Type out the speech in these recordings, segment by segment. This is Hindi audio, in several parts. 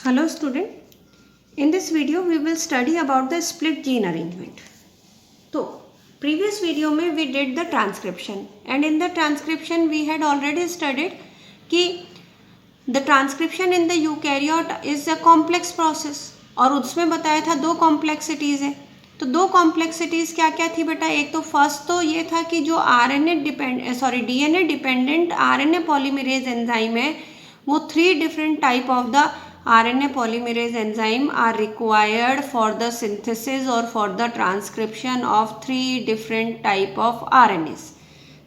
Hello student, in this video we will study about the split gene arrangement. So previous video में we did the transcription and in the transcription we had already studied कि the transcription in the eukaryote is a complex process और उसमें बताया था दो complexities है. तो दो complexities क्या क्या थी बेटा? एक तो फर्स्ट तो ये था कि जो DNA dependent RNA polymerase enzyme है वो 3 different type of the RNA polymerase enzyme are required for the synthesis or for the transcription of 3 different type of RNAs.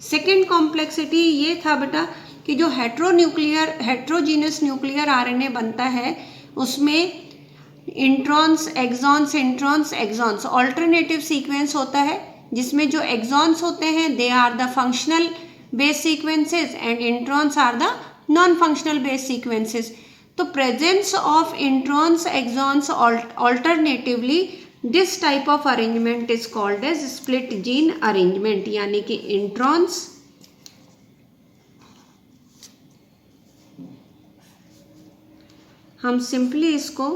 Second complexity ये था बेटा कि जो हेट्रोजीनस न्यूक्लियर RNA बनता है उसमें इंट्रॉन्स एक्सॉन्स ऑल्टरनेटिव सीक्वेंस होता है जिसमें जो एक्सॉन्स होते हैं they are the functional base sequences and introns are the non functional base sequences. तो presence of introns exons alternatively this type of arrangement is called as split gene arrangement. यानी कि इंट्रॉन्स हम सिंपली इसको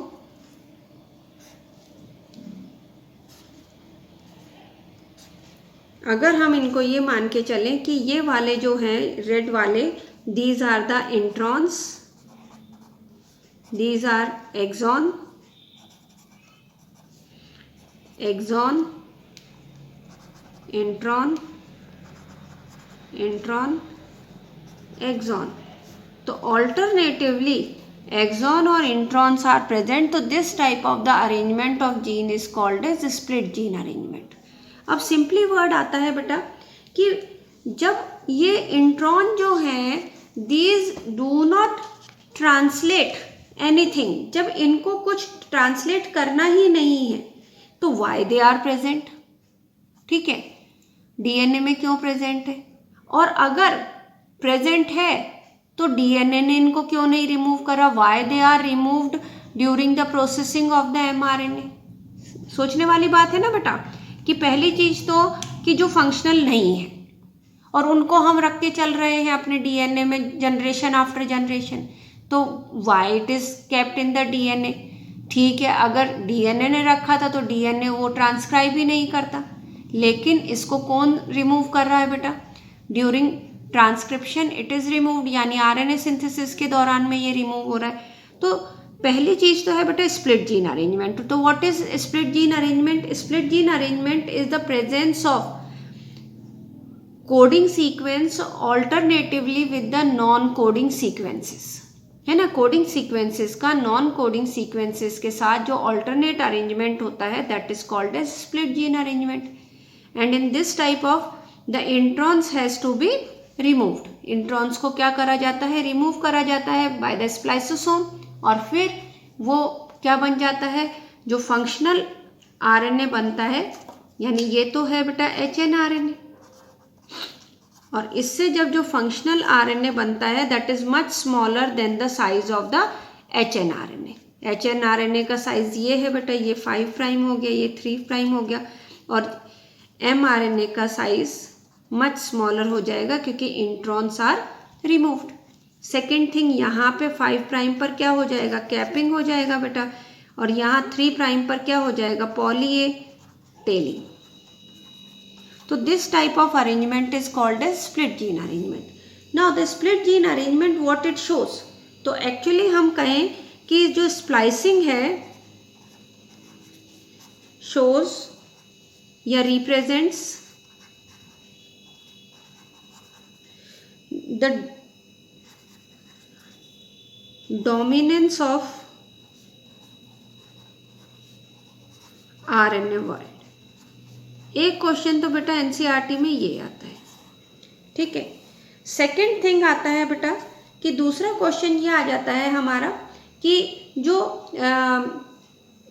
अगर हम इनको ये मान के चलें कि ये वाले जो हैं रेड वाले these are the introns, these are exon, intron, exon. तो ऑल्टरनेटिवली एक्सॉन और इंट्रॉन्स आर प्रेजेंट. तो this type of the arrangement of gene is called as split gene arrangement. अब सिंपली वर्ड आता है बेटा कि जब ये इंट्रॉन जो है these do not translate anything, जब इनको कुछ ट्रांसलेट करना ही नहीं है तो वाई दे आर प्रेजेंट. ठीक है, डीएनए में क्यों प्रेजेंट है और अगर प्रेजेंट है तो डीएनए ने इनको क्यों नहीं रिमूव करा. Why they are removed during the processing of the mRNA. सोचने वाली बात है ना बेटा कि पहली चीज तो कि जो फंक्शनल नहीं है और उनको हम रख के चल रहे हैं अपने डीएनए में जनरेशन आफ्टर जनरेशन, तो why it is kept in the DNA. ठीक है, अगर डीएनए ने रखा था तो डीएनए वो ट्रांसक्राइब ही नहीं करता, लेकिन इसको कौन रिमूव कर रहा है बेटा? During transcription it is removed, यानी आरएनए सिंथेसिस के दौरान में ये रिमूव हो रहा है. तो पहली चीज तो है बेटा स्प्लिट जीन अरेंजमेंट. तो what is split gene arrangement? Split gene arrangement is the presence of coding sequence alternatively with the non coding sequences. है ना, कोडिंग सीक्वेंसेस का नॉन कोडिंग सीक्वेंसेस के साथ जो ऑल्टरनेट अरेंजमेंट होता है that is called as split gene arrangement. And in this type of the introns has to be removed. Introns को क्या करा जाता है? रिमूव करा जाता है बाय द स्प्लाइसोसोम और फिर वो क्या बन जाता है? जो फंक्शनल आरएनए बनता है, यानी ये तो है बेटा एचएनआरएनए, और इससे जब जो फंक्शनल आरएनए बनता है that is much smaller than the size of the hnRNA. HnRNA का साइज ये है बेटा, ये 5 प्राइम हो गया, ये 3 प्राइम हो गया, और एमआरएनए का साइज मच स्मॉलर हो जाएगा क्योंकि introns are removed. Second thing, यहाँ पे 5 प्राइम पर क्या हो जाएगा? कैपिंग हो जाएगा बेटा, और यहाँ 3 प्राइम पर क्या हो जाएगा? Poly A telling. So this type of arrangement is called as split gene arrangement. Now the split gene arrangement what it shows? तो actually हम कहें कि जो splicing है shows या represents the dominance of RNA world. एक क्वेश्चन तो बेटा एनसीईआरटी में ये आता है. ठीक है, सेकंड थिंग आता है बेटा कि दूसरा क्वेश्चन ये आ जाता है हमारा कि जो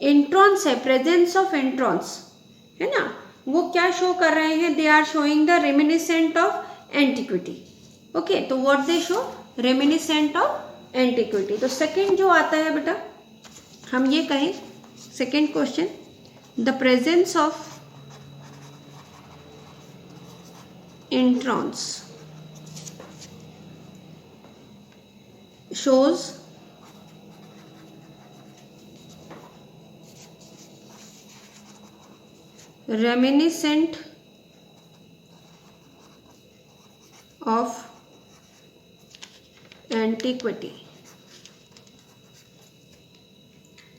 इंट्रॉन्स है, प्रेजेंस ऑफ इंट्रॉन्स है ना, वो क्या शो कर रहे हैं? They are showing the reminiscent of antiquity. Okay, तो what they show? Reminiscent of antiquity. तो सेकंड जो आता है बेटा, हम ये कहें second question, the presence of introns shows reminiscent of antiquity.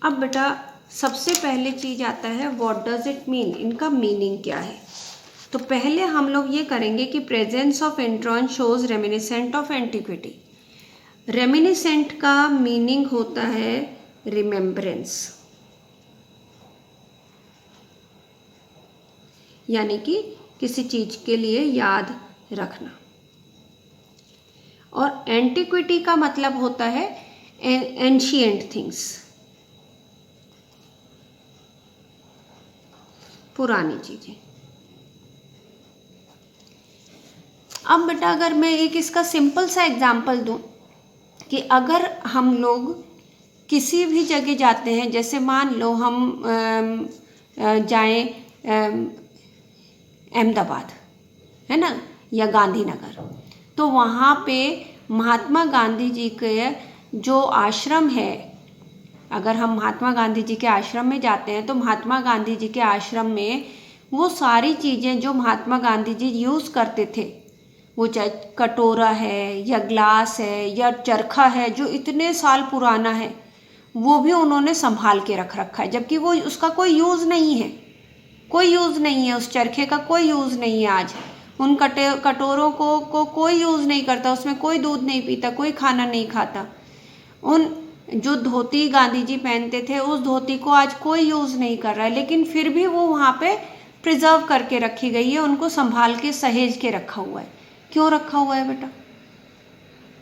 अब बेटा सबसे पहले चीज आता है व्हाट डज इट मीन, इनका मीनिंग क्या है। तो पहले हम लोग ये करेंगे कि presence of intron shows reminiscent of antiquity. Reminiscent का मीनिंग होता है रिमेम्बरेंस, यानी कि किसी चीज के लिए याद रखना। और एंटीक्विटी का मतलब होता है एंशिएंट थिंग्स, पुरानी चीजें। अब बेटा अगर मैं एक इसका सिंपल सा एग्जांपल दूं कि अगर हम लोग किसी भी जगह जाते हैं, जैसे मान लो हम जाएं अहमदाबाद, है ना, या गांधीनगर, तो वहाँ पे महात्मा गांधी जी के जो आश्रम है, अगर हम महात्मा गांधी जी के आश्रम में जाते हैं तो महात्मा गांधी जी के आश्रम में वो सारी चीज़ें जो महात्मा गांधी जी यूज़ करते थे, वो चाहे कटोरा है या ग्लास है या चरखा है जो इतने साल पुराना है, वो भी उन्होंने संभाल के रख रखा है, जबकि वो उसका कोई यूज़ नहीं है, कोई यूज़ नहीं है, उस चरखे का कोई यूज़ नहीं है आज। उन कटोरों को कोई यूज़ नहीं करता, उसमें कोई दूध नहीं पीता, कोई खाना नहीं खाता। उन जो धोती गांधी जी पहनते थे उस धोती को आज कोई यूज़ नहीं कर रहा है, लेकिन फिर भी वो वहाँ पे प्रिजर्व करके रखी गई है, उनको संभाल के सहेज के रखा हुआ है। क्यों रखा हुआ है बेटा?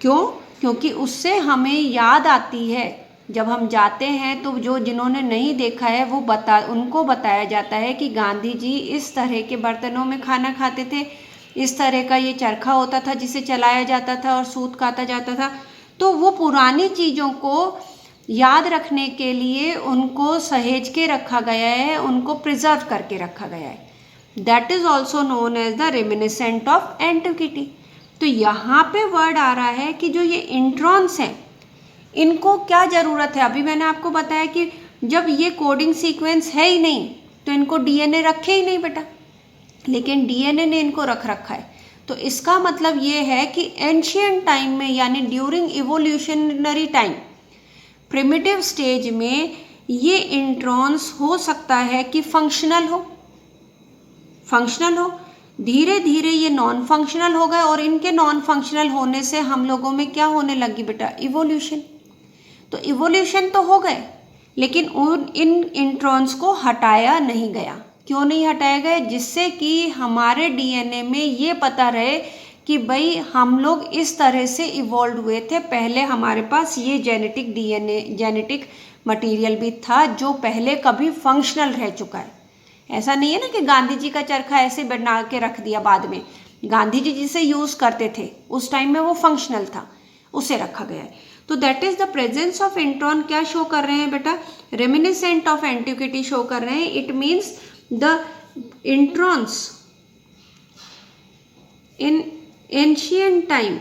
क्यों? क्योंकि उससे हमें याद आती है, जब हम जाते हैं तो जो जिन्होंने नहीं देखा है वो उनको बताया जाता है कि गांधी जी इस तरह के बर्तनों में खाना खाते थे, इस तरह का ये चरखा होता था जिसे चलाया जाता था और सूत काता जाता था। तो वो पुरानी चीज़ों को याद रखने के लिए उनको सहेज के रखा गया है, उनको प्रिजर्व करके रखा गया है। That is also known as the reminiscent of antiquity. तो यहाँ पे वर्ड आ रहा है कि जो ये इंट्रॉन्स हैं इनको क्या ज़रूरत है। अभी मैंने आपको बताया कि जब ये कोडिंग सीक्वेंस है ही नहीं तो इनको डीएनए रखे ही नहीं बेटा, लेकिन डीएनए ने इनको रख रखा है। तो इसका मतलब ये है कि एंशिएंट टाइम में, यानी during evolutionary time, primitive stage में ये इंट्रॉन्स हो सकता है कि फंक्शनल हो, धीरे धीरे ये नॉन फंक्शनल हो गए, और इनके नॉन फंक्शनल होने से हम लोगों में क्या होने लगी बेटा? इवोल्यूशन। तो इवोल्यूशन तो हो गए, लेकिन इन इंट्रॉन्स को हटाया नहीं गया। क्यों नहीं हटाया गया? जिससे कि हमारे डीएनए में ये पता रहे कि भाई हम लोग इस तरह से इवॉल्व हुए थे, पहले हमारे पास ये जेनेटिक मटेरियल भी था जो पहले कभी फंक्शनल रह चुका है। ऐसा नहीं है ना कि गांधी जी का चरखा ऐसे बना के रख दिया, बाद में गांधी जी जिसे यूज़ करते थे उस टाइम में वो फंक्शनल था, उसे रखा गया है। तो that is the presence of intron क्या शो कर रहे हैं बेटा? रेमिनिसेंट ऑफ एंटिक्विटी शो कर रहे हैं। It means the introns in ancient time.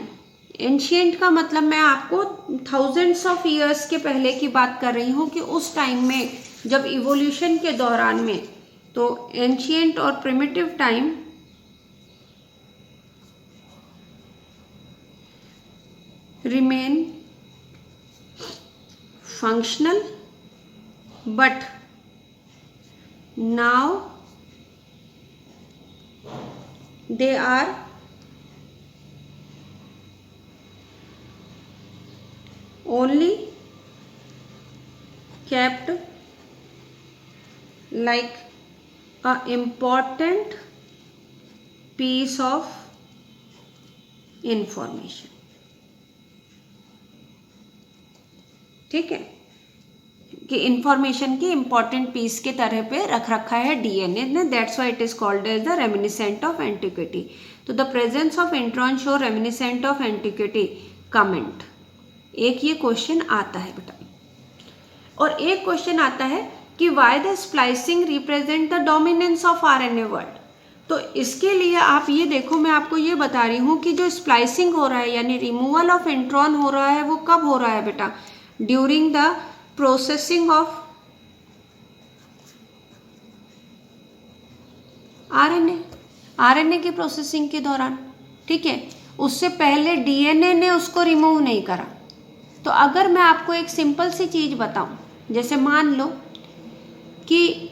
Ancient का मतलब मैं आपको थाउजेंड्स ऑफ ईयर्स के पहले की बात कर रही हूँ कि उस टाइम में जब इवोल्यूशन के दौरान में, तो एंशिएंट और primitive time remain functional, but now they are only kept like a important piece of information। ठीक है, कि इंफॉर्मेशन की इंपॉर्टेंट पीस के तरह पे रख रखा है डीएनए ने। That's why it is called as the reminiscent of antiquity. तो the presence of intron show reminiscent of antiquity comment. एक ये क्वेश्चन आता है बेटा, और एक क्वेश्चन आता है कि why the splicing represent the dominance of RNA word. तो इसके लिए आप ये देखो, मैं आपको ये बता रही हूँ कि जो स्प्लाइसिंग हो रहा है यानी रिमूवल ऑफ इंट्रॉन हो रहा है, वो कब हो रहा है बेटा? During the processing of RNA की प्रोसेसिंग के दौरान, ठीक है, उससे पहले डीएनए ने उसको रिमूव नहीं करा। तो अगर मैं आपको एक सिंपल सी चीज़ बताऊं, जैसे मान लो कि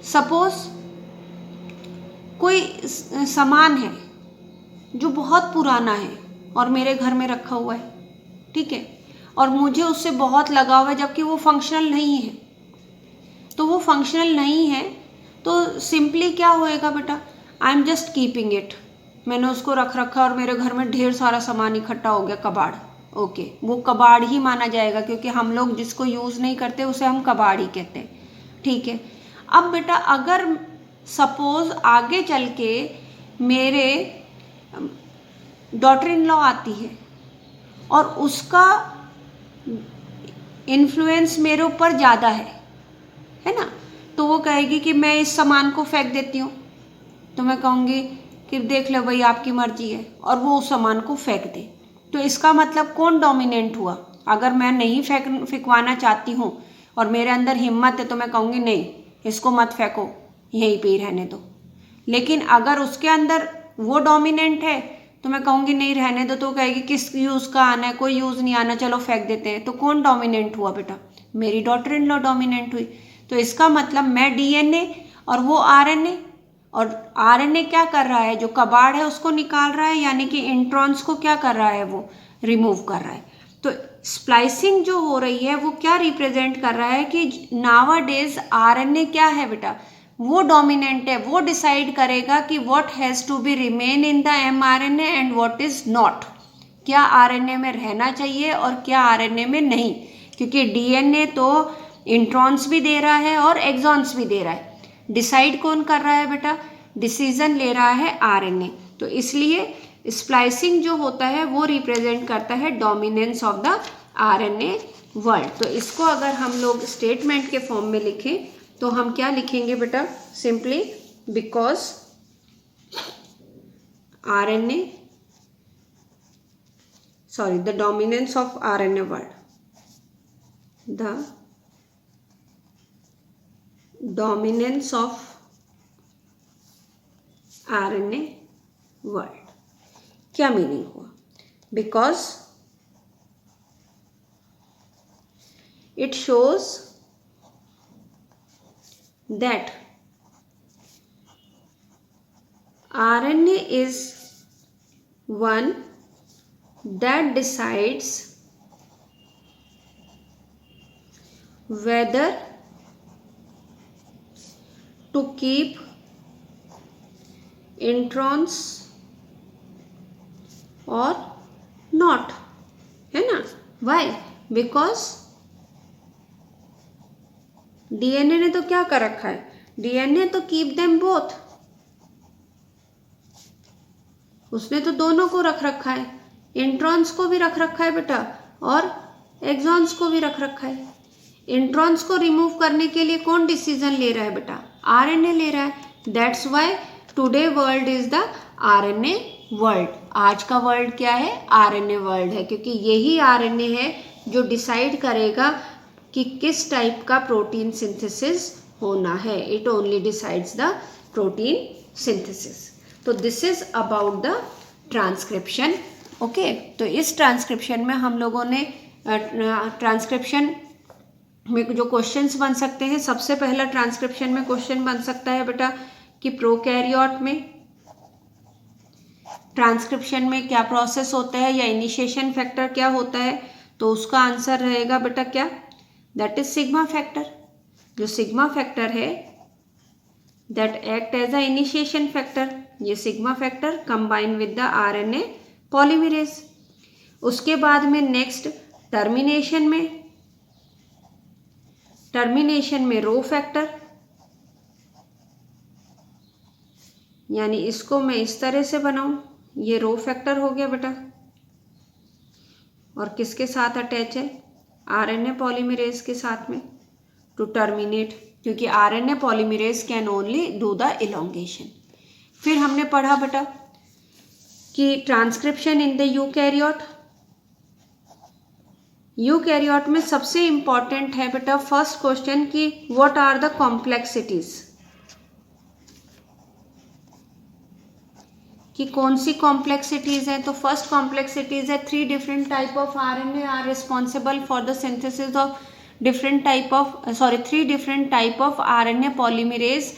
सपोज कोई सामान है जो बहुत पुराना है और मेरे घर में रखा हुआ है, ठीक है, और मुझे उससे बहुत लगाव है जबकि वो फंक्शनल नहीं है। तो वो फंक्शनल नहीं है तो सिंपली क्या होएगा बेटा, I am just keeping it, मैंने उसको रख रखा और मेरे घर में ढेर सारा सामान इकट्ठा हो गया, कबाड़। ओके, वो कबाड़ ही माना जाएगा क्योंकि हम लोग जिसको यूज़ नहीं करते उसे हम कबाड़ ही कहते हैं, ठीक है। अब बेटा अगर सपोज आगे चल के मेरे डॉटर इन लॉ आती है और उसका इन्फ्लुएंस मेरे ऊपर ज़्यादा है ना, तो वो कहेगी कि मैं इस सामान को फेंक देती हूँ, तो मैं कहूँगी कि देख लो भाई आपकी मर्जी है, और वो उस सामान को फेंक दे। तो इसका मतलब कौन डोमिनेंट हुआ? अगर मैं नहीं फेंकवाना चाहती हूँ और मेरे अंदर हिम्मत है तो मैं कहूँगी नहीं इसको मत फेंको, यहीं पे ही रहने दो। लेकिन अगर उसके अंदर वो डोमिनेंट है तो मैं कहूँगी नहीं रहने दो, तो कहेगी किस यूज़ का आना है, कोई यूज़ नहीं आना, चलो फेंक देते हैं। तो कौन डोमिनेंट हुआ बेटा? मेरी डॉटर इन लॉ डोमिनेंट हुई। तो इसका मतलब मैं डीएनए और वो आरएनए, और आरएनए क्या कर रहा है, जो कबाड़ है उसको निकाल रहा है, यानी कि इंट्रॉन्स को क्या कर रहा है, वो रिमूव कर रहा है। तो स्प्लाइसिंग जो हो रही है वो क्या रिप्रेजेंट कर रहा है कि नावाडेज आरएनए क्या है बेटा, वो डोमिनेंट है, वो डिसाइड करेगा कि what has to be remain in the mRNA and what is not, क्या आरएनए में रहना चाहिए और क्या आरएनए में नहीं, क्योंकि डीएनए तो इंट्रॉन्स भी दे रहा है और एक्सॉन्स भी दे रहा है। डिसाइड कौन कर रहा है बेटा? डिसीजन ले रहा है आरएनए। तो इसलिए स्प्लाइसिंग जो होता है वो रिप्रेजेंट करता है dominance of the RNA world. तो इसको अगर हम लोग स्टेटमेंट के फॉर्म में लिखें तो हम क्या लिखेंगे बेटा? Simply because RNA, sorry, the dominance of RNA world, the dominance of RNA world. क्या मीनिंग हुआ? Because it shows that RNA is one that decides whether to keep introns or not, है ना? Why? Because DNA ने तो क्या कर रखा है? DNA तो keep them both, उसने तो दोनों को रख रखा है, इंट्रॉन्स को भी रख रखा है बेटा और एक्सॉन्स को भी रख रखा है। इंट्रॉन्स को रिमूव करने के लिए कौन डिसीजन ले रहा है बेटा? आरएनए ले रहा है। That's why today world is the RNA world. आज का वर्ल्ड क्या है? आरएनए वर्ल्ड है, क्योंकि यही आरएनए है जो डिसाइड करेगा कि किस टाइप का प्रोटीन सिंथेसिस होना है। It only decides the protein synthesis. तो this is about the transcription. Okay, तो इस ट्रांसक्रिप्शन में हम लोगों ने ट्रांसक्रिप्शन में जो क्वेश्चंस बन सकते हैं, सबसे पहला ट्रांसक्रिप्शन में क्वेश्चन बन सकता है बेटा कि प्रोकैरियोट में ट्रांसक्रिप्शन में क्या प्रोसेस होता है या इनिशिएशन फैक्टर क्या होता है, तो उसका आंसर रहेगा बेटा क्या? That is sigma factor. जो सिग्मा फैक्टर है that act as a initiation factor, ये sigma factor combine with the RNA polymerase. उसके बाद में नेक्स्ट टर्मिनेशन में रो फैक्टर, यानी इसको मैं इस तरह से बनाऊं, ये रो फैक्टर हो गया बेटा, और किसके साथ अटैच है? आरएनए पॉलीमरेज के साथ में, टू टर्मिनेट, क्योंकि RNA polymerase can only do the elongation. फिर हमने पढ़ा बेटा कि ट्रांसक्रिप्शन इन द यूकैरियोट में सबसे इंपॉर्टेंट है बेटा फर्स्ट क्वेश्चन कि व्हाट आर द कॉम्प्लेक्सिटीज। कि कौन सी कॉम्प्लेक्सिटीज है। तो फर्स्ट कॉम्प्लेक्सिटीज है 3 different type of RNA are responsible for the synthesis of different type of 3 different type of RNA polymerase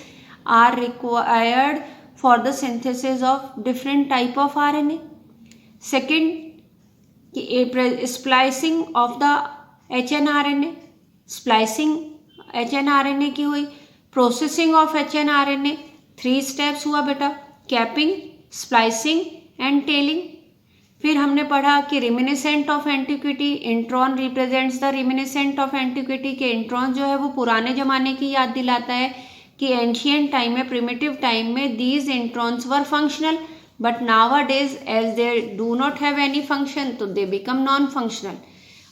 are required for the synthesis of different type of RNA. Second, splicing of the hnRNA, splicing hnRNA की हुई, processing of hnRNA 3 steps हुआ बेटा, कैपिंग, स्प्लाइसिंग एंड टेलिंग। फिर हमने पढ़ा कि reminiscent of antiquity, intron represents the reminiscent of antiquity, के इंट्रॉन जो है वो पुराने जमाने की याद दिलाता है कि एंशियंट टाइम में, प्रिमिटिव टाइम में these introns were functional, but nowadays as they do not have any function तो दे बिकम नॉन फंक्शनल।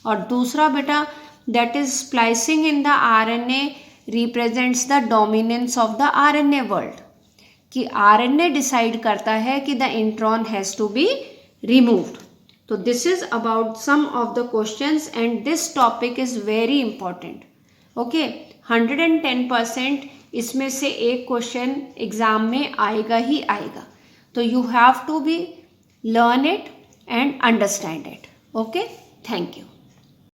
और दूसरा बेटा that is splicing in the RNA represents the dominance of the RNA world, कि RNA डिसाइड करता है कि the intron has to be removed. So this is about some of the questions and this topic is very important. Okay, 110% इसमें से एक क्वेश्चन एग्जाम में आएगा ही आएगा, तो you have to be learn it and understand it. Okay, thank you.